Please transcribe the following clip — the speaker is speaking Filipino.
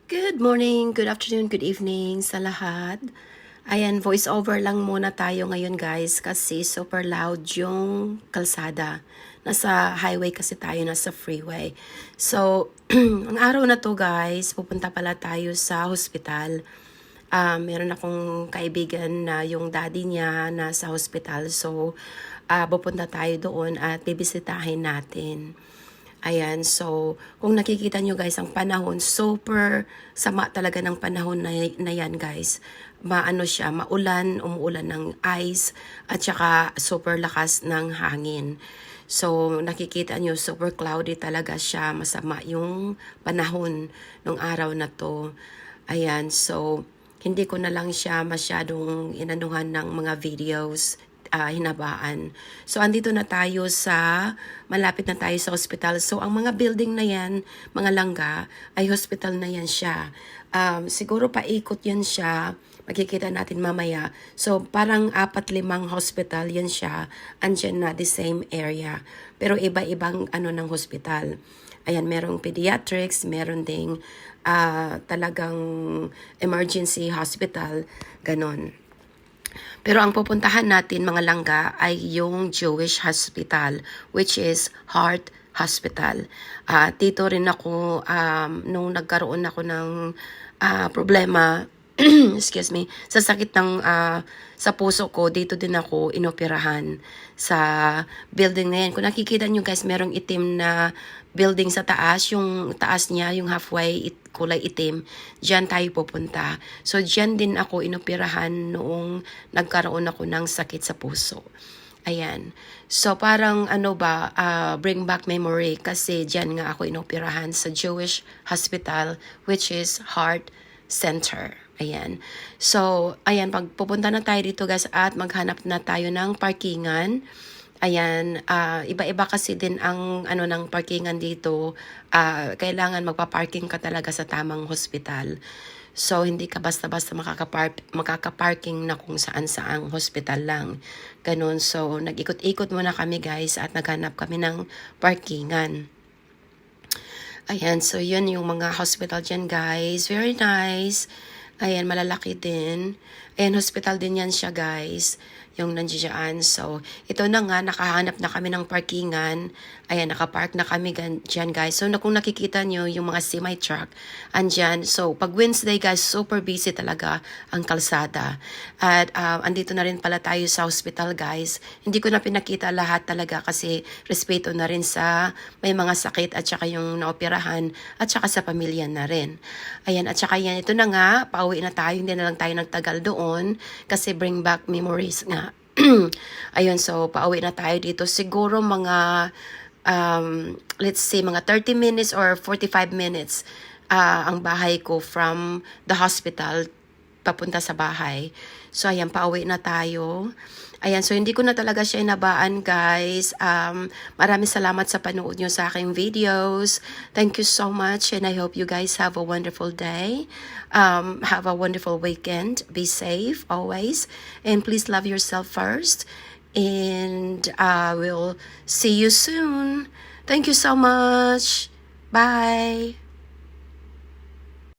Good morning, good afternoon, good evening sa lahat. Ayan, voice over lang muna tayo ngayon guys kasi super loud yung kalsada. Nasa highway kasi tayo, nasa freeway. So, ang araw na to guys, pupunta pala tayo sa hospital. Meron akong kaibigan na yung daddy niya nasa hospital. So, pupunta tayo doon at bibisitahin natin. Ayan, so kung nakikita nyo guys, ang panahon, super sama talaga ng panahon na yan guys. Maano siya, maulan, umuulan ng ice, at saka super lakas ng hangin. So nakikita nyo, super cloudy talaga siya, masama yung panahon ng araw na to. Ayan, so hindi ko na lang siya masyadong inanuhan ng mga videos, hinabaan. So, andito na tayo malapit na tayo sa hospital. So, ang mga building na yan, mga langga, ay hospital na yan siya. Siguro paikot yan siya, makikita natin mamaya. So, parang 4-5 hospital yan siya, andyan na the same area. Pero iba-ibang ng hospital. Ayan, merong pediatrics, meron ding talagang emergency hospital, ganon. Pero ang pupuntahan natin mga langga ay yung Jewish Hospital, which is Heart Hospital. Dito rin ako, nung nagkaroon ako ng problema, excuse me, sa sakit ng sa puso ko, dito din ako inoperahan sa building na yan. Kung nakikita nyo guys, merong itim na building sa taas, yung taas niya, yung halfway, kulay itim, dyan tayo pupunta. So, dyan din ako inoperahan noong nagkaroon ako ng sakit sa puso. Ayan. So, parang bring back memory kasi dyan nga ako inoperahan sa Jewish Hospital, which is Heart Center. Ayan. So, ayan, pag pupunta na tayo dito guys at maghanap na tayo ng parkingan. Ayan, iba-iba kasi din ang ng parkingan dito. Kailangan magpa-parking ka talaga sa tamang hospital. So, hindi ka basta-basta makakaparking na kung saan-saang hospital lang. Ganun. So, nag-ikot-ikot muna kami guys at naghanap kami ng parkingan. Ayan, so yun yung mga hospital dyan guys. Very nice. Ayan, malalaki din. Ayan, hospital din yan siya guys. Yung nandiyan. So, ito na nga, nakahanap na kami ng parkingan. Ayan, nakapark na kami dyan guys. So, kung nakikita nyo yung mga semi-truck, andyan. So, pag Wednesday guys, super busy talaga ang kalsada. At andito na rin pala tayo sa hospital guys. Hindi ko na pinakita lahat talaga kasi respeto na rin sa may mga sakit at saka yung naoperahan at saka sa pamilya na rin. Ayan, at saka yan, ito na nga, pauwi na tayo. Hindi na lang tayo nagtagal doon kasi bring back memories nga. Ayun, so pauwi na tayo dito. Siguro mga, let's say, mga 30 minutes or 45 minutes ang bahay ko from the hospital papunta sa bahay. So, ayan, pauwi na tayo. Ayan, so hindi ko na talaga siya inabaan, guys. Maraming salamat sa panood nyo sa aking videos. Thank you so much and I hope you guys have a wonderful day. Have a wonderful weekend. Be safe always. And please love yourself first. And we'll see you soon. Thank you so much. Bye.